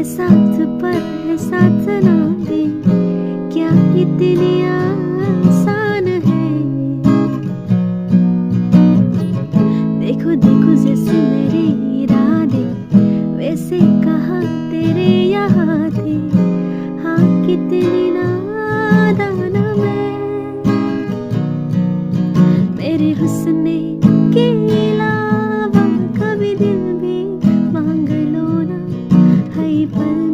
साथ पर है साथ ना दे, क्या इतनी आसान है। देखो देखो जैसे मेरे इरादे, वैसे कहाँ तेरे यहाँ थे। हाँ कितनी नादान मैं, मेरे हुस्न के अलावा कभी दिल भी मांग लो ना, है पल